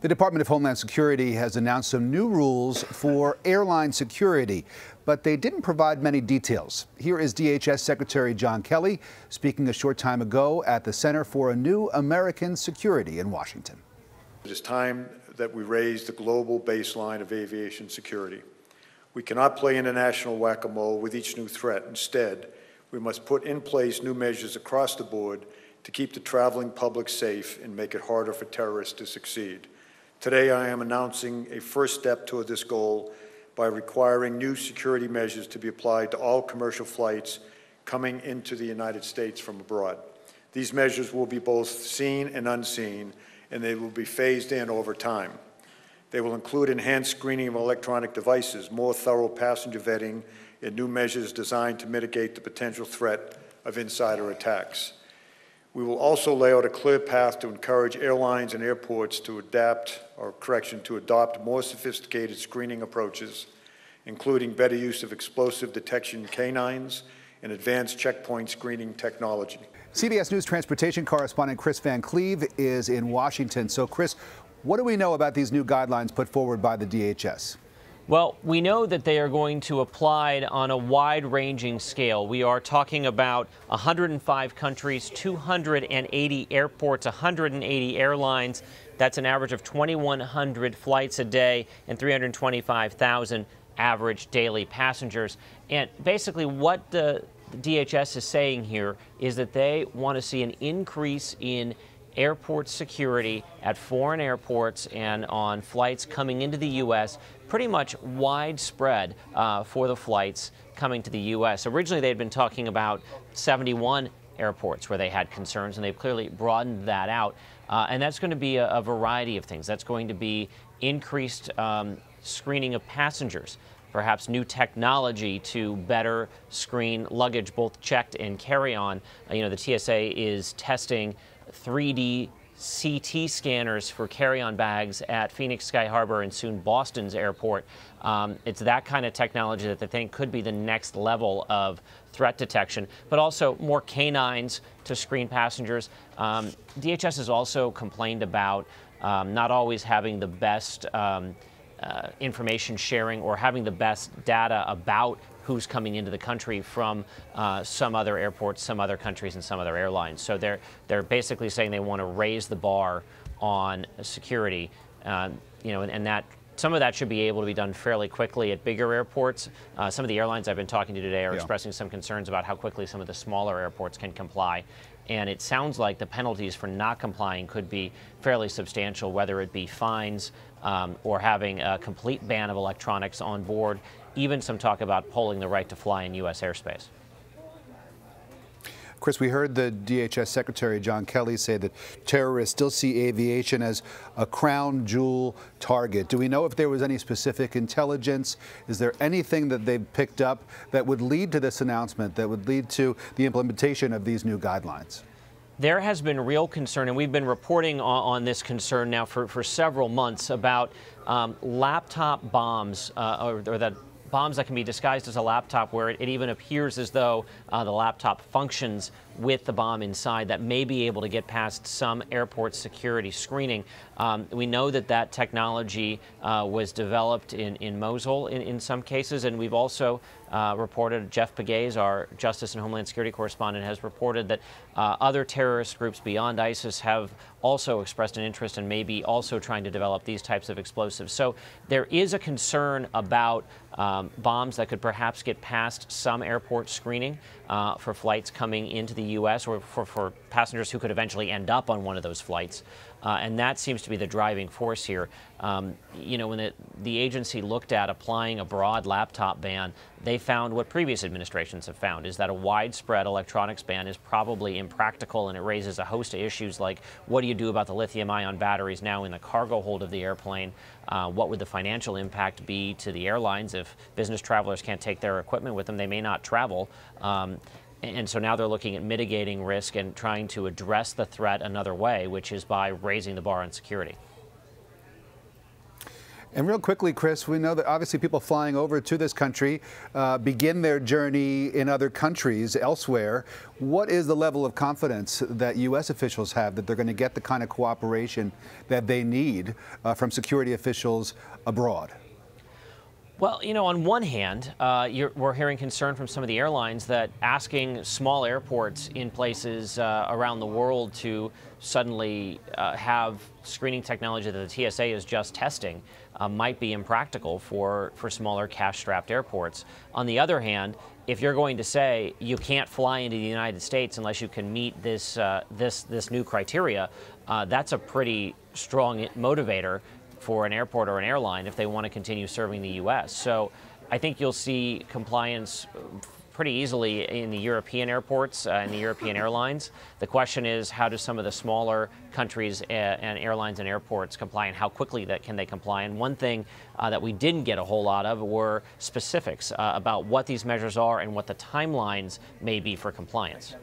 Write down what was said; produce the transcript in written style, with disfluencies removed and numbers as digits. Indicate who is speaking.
Speaker 1: The Department of Homeland Security has announced some new rules for airline security, but they didn't provide many details. Here is DHS Secretary John Kelly speaking a short time ago at the Center for a New American Security in Washington.
Speaker 2: It is time that we raise the global baseline of aviation security. We cannot play international whack-a-mole with each new threat. Instead, we must put in place new measures across the board to keep the traveling public safe and make it harder for terrorists to succeed. Today, I am announcing a first step toward this goal by requiring new security measures to be applied to all commercial flights coming into the United States from abroad. These measures will be both seen and unseen, and they will be phased in over time. They will include enhanced screening of electronic devices, more thorough passenger vetting, and new measures designed to mitigate the potential threat of insider attacks. We will also lay out a clear path to encourage airlines and airports to adopt more sophisticated screening approaches, including better use of explosive detection canines and advanced checkpoint screening technology.
Speaker 1: CBS News transportation correspondent Kris Van Cleave is in Washington. So, Kris, what do we know about these new guidelines put forward by the DHS?
Speaker 3: Well, we know that they are going to apply on a wide-ranging scale. We are talking about 105 countries, 280 airports, 180 airlines. That's an average of 2,100 flights a day and 325,000 average daily passengers. And basically what the DHS is saying here is that they want to see an increase in airport security at foreign airports and on flights coming into the U.S., pretty much widespread for the flights coming to the U.S. Originally, they had been talking about 71 airports where they had concerns, and they've clearly broadened that out. And that's going to be a variety of things. That's going to be increased screening of passengers, perhaps new technology to better screen luggage, both checked and carry-on. The TSA is testing 3D CT scanners for carry-on bags at Phoenix Sky Harbor and soon Boston's airport. It's that kind of technology that they think could be the next level of threat detection, but also more canines to screen passengers. DHS has also complained about not always having the best information sharing or having the best data about who's coming into the country from some other airports, some other countries, and some other airlines. So they're basically saying they want to raise the bar on security, and that some of that should be able to be done fairly quickly at bigger airports. Some of the airlines I've been talking to today are expressing some concerns about how quickly some of the smaller airports can comply. And it sounds like the penalties for not complying could be fairly substantial, whether it be fines or having a complete ban of electronics on board, even some talk about pulling the right to fly in U.S. airspace.
Speaker 1: Kris, we heard the DHS Secretary John Kelly say that terrorists still see aviation as a crown jewel target. Do we know if there was any specific intelligence? Is there anything that they've picked up that would lead to this announcement, that would lead to the implementation of these new guidelines?
Speaker 3: There has been real concern, and we've been reporting on this concern now for several months about laptop bombs or that bombs that can be disguised as a laptop, where it even appears as though the laptop functions with the bomb inside, that may be able to get past some airport security screening. We know that technology was developed in Mosul in some cases, and we've also reported, Jeff Pegues, our Justice and Homeland Security correspondent, has reported that other terrorist groups beyond ISIS have also expressed an interest and maybe also trying to develop these types of explosives. So there is a concern about bombs that could perhaps get past some airport screening for flights coming into the U.S. or for passengers who could eventually end up on one of those flights. And that seems to be the driving force here. When the agency looked at applying a broad laptop ban, they found what previous administrations have found, is that a widespread electronics ban is probably impractical, and it raises a host of issues like, what do you do about the lithium-ion batteries now in the cargo hold of the airplane? What would the financial impact be to the airlines if business travelers can't take their equipment with them? They may not travel. And so now they're looking at mitigating risk and trying to address the threat another way, which is by raising the bar on security.
Speaker 1: And real quickly, Kris, we know that obviously people flying over to this country begin their journey in other countries elsewhere. What is the level of confidence that U.S. officials have that they're going to get the kind of cooperation that they need from security officials abroad?
Speaker 3: Well, you know, on one hand, we're hearing concern from some of the airlines that asking small airports in places around the world to suddenly have screening technology that the TSA is just testing might be impractical for smaller cash-strapped airports. On the other hand, if you're going to say you can't fly into the United States unless you can meet this new criteria, that's a pretty strong motivator for an airport or an airline if they want to continue serving the U.S. So I think you'll see compliance pretty easily in the European airports and the European airlines. The question is, how do some of the smaller countries and airlines and airports comply, and how quickly can they comply? And one thing that we didn't get a whole lot of were specifics about what these measures are and what the timelines may be for compliance.